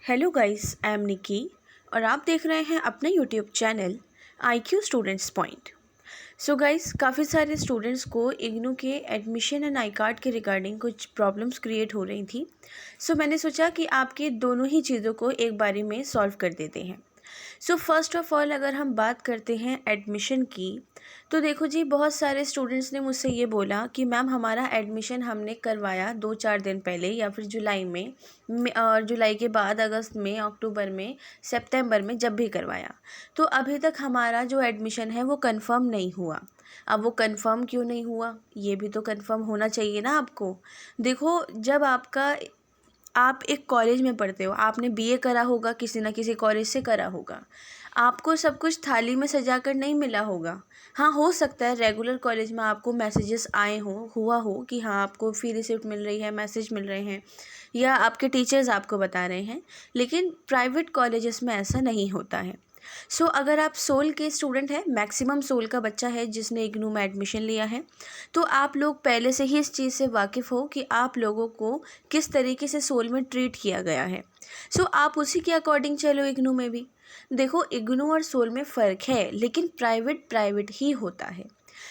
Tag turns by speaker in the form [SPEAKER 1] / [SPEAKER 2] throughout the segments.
[SPEAKER 1] Hello guys, I am निकी और आप देख रहे हैं अपने YouTube channel IQ students point. So guys, काफ़ी सारे स्टूडेंट्स को इग्नू के एडमिशन एंड आई कार्ड के रिगार्डिंग कुछ प्रॉब्लम्स क्रिएट हो रही थी। सो मैंने सोचा कि आपके दोनों ही चीज़ों को एक बारी में सॉल्व कर देते हैं। सो फर्स्ट ऑफ़ ऑल अगर हम बात करते हैं एडमिशन की, तो देखो जी, बहुत सारे स्टूडेंट्स ने मुझसे ये बोला कि मैम हमारा एडमिशन हमने करवाया 2-4 दिन पहले या फिर जुलाई में और जुलाई के बाद अगस्त में, अक्टूबर में, सितंबर में जब भी करवाया, तो अभी तक हमारा जो एडमिशन है वो कंफर्म नहीं हुआ। अब वो कंफर्म क्यों नहीं हुआ, ये भी तो कंफर्म होना चाहिए ना आपको। देखो, जब आप एक कॉलेज में पढ़ते हो, आपने बीए करा होगा, किसी ना किसी कॉलेज से करा होगा, आपको सब कुछ थाली में सजा कर नहीं मिला होगा। हाँ, हो सकता है रेगुलर कॉलेज में आपको मैसेजेस आए हुआ हो कि हाँ आपको फ़ी रिसिप्ट मिल रही है, मैसेज मिल रहे हैं या आपके टीचर्स आपको बता रहे हैं, लेकिन प्राइवेट कॉलेजेस में ऐसा नहीं होता है। सो अगर आप सोल के स्टूडेंट हैं, मैक्सिमम सोल का बच्चा है जिसने इग्नू में एडमिशन लिया है, तो आप लोग पहले से ही इस चीज़ से वाकिफ़ हो कि आप लोगों को किस तरीके से सोल में ट्रीट किया गया है। सो आप उसी के अकॉर्डिंग चलो इग्नू में भी। देखो, इग्नू और सोल में फ़र्क है, लेकिन प्राइवेट प्राइवेट ही होता है।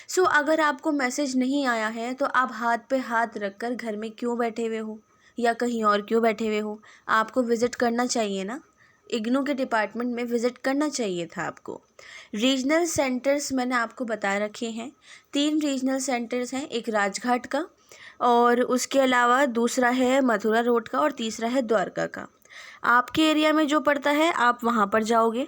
[SPEAKER 1] सो अगर आपको मैसेज नहीं आया है तो आप हाथ पे हाथ रख कर घर में क्यों बैठे हुए हो या कहीं और क्यों बैठे हुए हो? आपको विज़िट करना चाहिए ना, इग्नू के डिपार्टमेंट में विज़िट करना चाहिए था आपको। रीजनल सेंटर्स मैंने आपको बता रखे हैं, 3 रीजनल सेंटर्स हैं, एक राजघाट का और उसके अलावा दूसरा है मथुरा रोड का और तीसरा है द्वारका का। आपके एरिया में जो पड़ता है आप वहाँ पर जाओगे।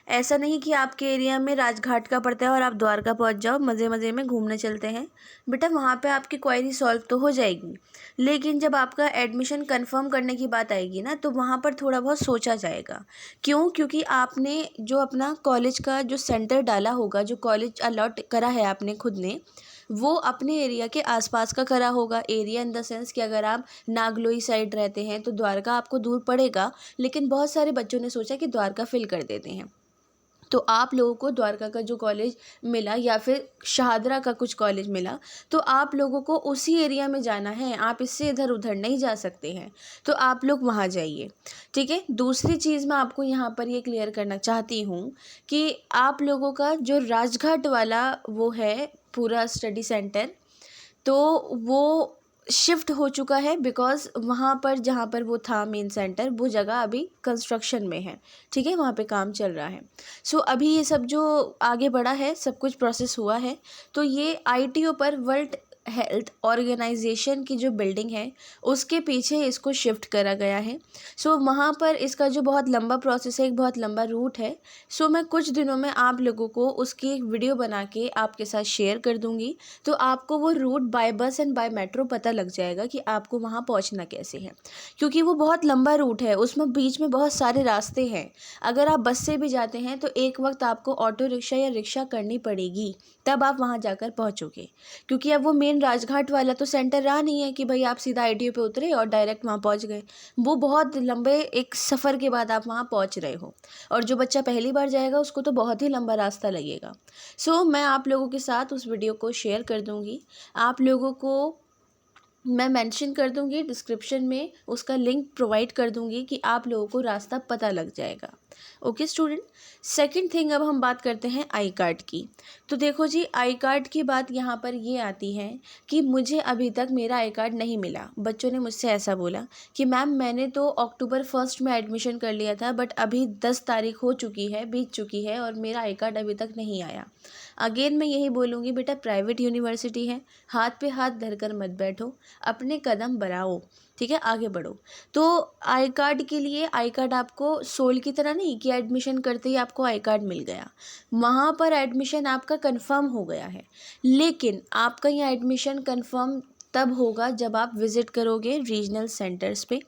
[SPEAKER 1] ऐसा नहीं कि आपके एरिया में राजघाट का पड़ता है और आप द्वारका पहुँच जाओ, मज़े मज़े में घूमने चलते हैं। बेटा, वहाँ पे आपकी क्वेरी सॉल्व तो हो जाएगी, लेकिन जब आपका एडमिशन कंफर्म करने की बात आएगी ना, तो वहाँ पर थोड़ा बहुत सोचा जाएगा। क्यों? क्योंकि आपने जो अपना कॉलेज का जो सेंटर डाला होगा, जो कॉलेज अलॉट करा है आपने खुद ने, वो अपने एरिया के आसपास का करा होगा। एरिया इन द सेंस कि अगर आप नागलोई साइड रहते हैं तो द्वारका आपको दूर पड़ेगा, लेकिन बहुत सारे बच्चों ने सोचा कि द्वारका फिल कर देते हैं, तो आप लोगों को द्वारका का जो कॉलेज मिला या फिर शहादरा का कुछ कॉलेज मिला, तो आप लोगों को उसी एरिया में जाना है, आप इससे इधर उधर नहीं जा सकते हैं, तो आप लोग वहाँ जाइए। ठीक है। दूसरी चीज़ मैं आपको यहाँ पर ये क्लियर करना चाहती हूँ कि आप लोगों का जो राजघाट वाला वो है पूरा स्टडी सेंटर, तो वो शिफ्ट हो चुका है, बिकॉज़ वहाँ पर जहाँ पर वो था मेन सेंटर, वो जगह अभी कंस्ट्रक्शन में है। ठीक है, वहाँ पे काम चल रहा है। सो अभी ये सब जो आगे बढ़ा है, सब कुछ प्रोसेस हुआ है, तो ये ITO पर वर्ल्ड हेल्थ ऑर्गेनाइजेशन की जो बिल्डिंग है उसके पीछे इसको शिफ्ट करा गया है। सो वहाँ पर इसका जो बहुत लंबा प्रोसेस है, एक बहुत लंबा रूट है। सो मैं कुछ दिनों में आप लोगों को उसकी एक वीडियो बना के आपके साथ शेयर कर दूँगी, तो आपको वो रूट बाय बस एंड बाय मेट्रो पता लग जाएगा कि आपको वहाँ पहुँचना कैसे है, क्योंकि वो बहुत लंबा रूट है, उसमें बीच में बहुत सारे रास्ते हैं। अगर आप बस से भी जाते हैं तो एक वक्त आपको ऑटो रिक्शा या रिक्शा करनी पड़ेगी, तब आप वहाँ जाकर पहुँचोगे, क्योंकि अब वो मेन राजघाट वाला तो सेंटर रहा नहीं है कि भाई आप सीधा ITO पे उतरे और डायरेक्ट वहाँ पहुँच गए। वो बहुत लंबे एक सफ़र के बाद आप वहाँ पहुँच रहे हो, और जो बच्चा पहली बार जाएगा उसको तो बहुत ही लंबा रास्ता लगेगा। सो मैं आप लोगों के साथ उस वीडियो को शेयर कर दूँगी। आप लोगों को मैं मेंशन कर दूँगी डिस्क्रिप्शन में, उसका लिंक प्रोवाइड कर दूँगी कि आप लोगों को रास्ता पता लग जाएगा। Okay student. सेकंड थिंग, अब हम बात करते हैं आई कार्ड की। तो देखो जी, आई कार्ड की बात यहाँ पर ये आती है कि मुझे अभी तक मेरा आई कार्ड नहीं मिला। बच्चों ने मुझसे ऐसा बोला कि मैम मैंने तो अक्टूबर 1 में एडमिशन कर लिया था, बट अभी 10 तारीख हो चुकी है, बीत चुकी है, और मेरा आई कार्ड अभी तक नहीं आया। अगेन मैं यही बोलूँगी, बेटा प्राइवेट यूनिवर्सिटी है, हाथ पे हाथ धरकर मत बैठो, अपने कदम बढ़ाओ। ठीक है, आगे बढ़ो। तो आई कार्ड के लिए, आई कार्ड आपको सोल की तरह नहीं कि एडमिशन करते ही आपको आई कार्ड मिल गया, वहाँ पर एडमिशन आपका कंफर्म हो गया है, लेकिन आपका यहाँ एडमिशन कंफर्म तब होगा जब आप विज़िट करोगे रीजनल सेंटर्स पे।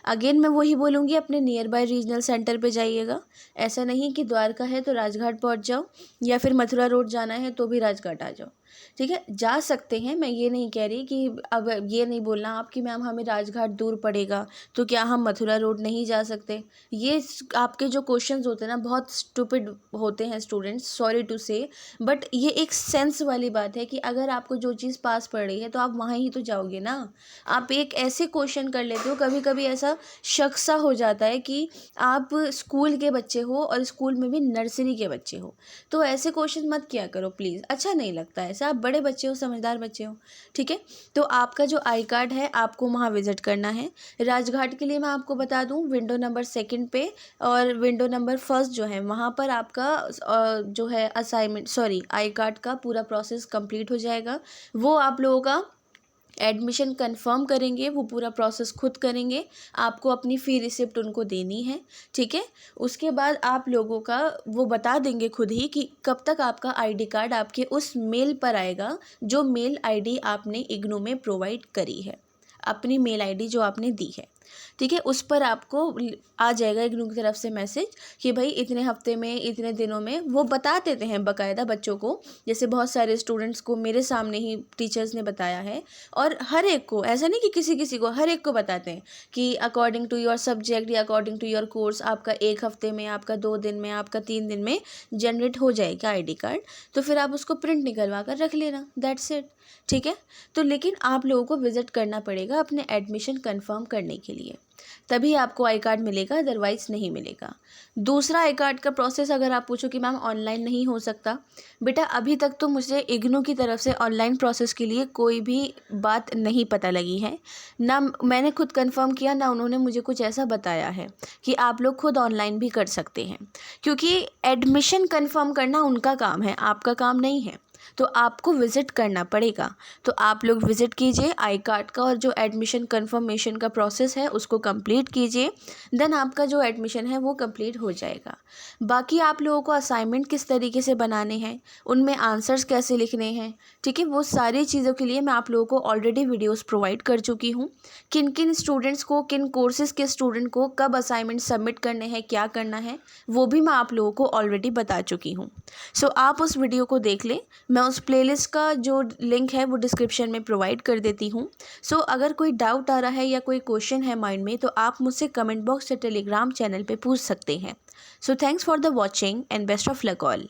[SPEAKER 1] अगेन मैं वही बोलूँगी, अपने नियर बाय रीजनल सेंटर पे जाइएगा। ऐसा नहीं कि द्वारका है तो राजघाट पहुँच जाओ, या फिर मथुरा रोड जाना है तो भी राजघाट आ जाओ। ठीक है, जा सकते हैं, मैं ये नहीं कह रही कि अब ये नहीं बोलना आप कि मैम हमें राजघाट दूर पड़ेगा तो क्या हम मथुरा रोड नहीं जा सकते। ये आपके जो क्वेश्चंस होते हैं ना बहुत स्टूपिड होते हैं स्टूडेंट्स, सॉरी टू से, बट ये एक सेंस वाली बात है कि अगर आपको जो चीज़ पास पड़ रही है तो आप वहाँ ही तो जाओगे ना। आप एक ऐसे क्वेश्चन कर लेते हो, कभी कभी ऐसा शक सा हो जाता है कि आप स्कूल के बच्चे हो और स्कूल में भी नर्सरी के बच्चे हो, तो ऐसे क्वेश्चन मत किया करो प्लीज़, अच्छा नहीं लगता है ऐसा। आप बड़े बच्चे हो, समझदार बच्चे हो, ठीक है। तो आपका जो आई कार्ड है आपको वहाँ विज़िट करना है। राजघाट के लिए मैं आपको बता दूँ, विंडो नंबर 2 पे और विंडो नंबर 1 जो है वहाँ पर आपका जो है असाइनमेंट सॉरी आई कार्ड का पूरा प्रोसेस कंप्लीट हो जाएगा। वो आप लोगों का एडमिशन कंफर्म करेंगे, वो पूरा प्रोसेस खुद करेंगे, आपको अपनी फ़ी रिसिप्ट उनको देनी है, ठीक है। उसके बाद आप लोगों का वो बता देंगे खुद ही कि कब तक आपका आईडी कार्ड आपके उस मेल पर आएगा जो मेल आईडी आपने इग्नू में प्रोवाइड करी है, अपनी मेल आईडी जो आपने दी है, ठीक है। उस पर आपको आ जाएगा इग्नू की तरफ से मैसेज कि भाई इतने हफ्ते में इतने दिनों में, वो बता देते हैं बाकायदा बच्चों को, जैसे बहुत सारे स्टूडेंट्स को मेरे सामने ही टीचर्स ने बताया है। और हर एक को, ऐसा नहीं कि किसी किसी को, हर एक को बताते हैं कि अकॉर्डिंग टू योर सब्जेक्ट या अकॉर्डिंग टू योर कोर्स आपका 1 हफ्ते में, आपका 2 दिन में, आपका 3 दिन में जनरेट हो जाएगा आईडी कार्ड। तो फिर आप उसको प्रिंट निकलवा कर रख लेना, दैट्स इट, ठीक है। तो लेकिन आप लोगों को विज़िट करना पड़ेगा अपने एडमिशन कंफर्म करने के लिए, तभी आपको आई कार्ड मिलेगा, अदरवाइज़ नहीं मिलेगा। दूसरा आई कार्ड का प्रोसेस अगर आप पूछो कि मैम ऑनलाइन नहीं हो सकता, बेटा अभी तक तो मुझे इग्नू की तरफ से ऑनलाइन प्रोसेस के लिए कोई भी बात नहीं पता लगी है, ना मैंने खुद कंफर्म किया, ना उन्होंने मुझे कुछ ऐसा बताया है कि आप लोग खुद ऑनलाइन भी कर सकते हैं, क्योंकि एडमिशन कंफर्म करना उनका काम है, आपका काम नहीं है। तो आपको विज़िट करना पड़ेगा, तो आप लोग विज़िट कीजिए, आई कार्ड का और जो एडमिशन कंफर्मेशन का प्रोसेस है उसको कंप्लीट कीजिए, देन आपका जो एडमिशन है वो कंप्लीट हो जाएगा। बाकी आप लोगों को असाइनमेंट किस तरीके से बनाने हैं, उनमें आंसर्स कैसे लिखने हैं, ठीक है, वो सारी चीज़ों के लिए मैं आप लोगों को ऑलरेडी वीडियोस प्रोवाइड कर चुकी हूँ। किन किन स्टूडेंट्स को, किन कोर्सेज़ के स्टूडेंट को कब असाइनमेंट सबमिट करने हैं, क्या करना है, वो भी मैं आप लोगों को ऑलरेडी बता चुकी हूँ। सो आप उस वीडियो को देख लें, मैं उस प्लेलिस्ट का जो लिंक है वो डिस्क्रिप्शन में प्रोवाइड कर देती हूँ। सो अगर कोई डाउट आ रहा है या कोई क्वेश्चन है माइंड में तो आप मुझसे कमेंट बॉक्स या टेलीग्राम चैनल पे पूछ सकते हैं। So thanks for the watching and best of luck all.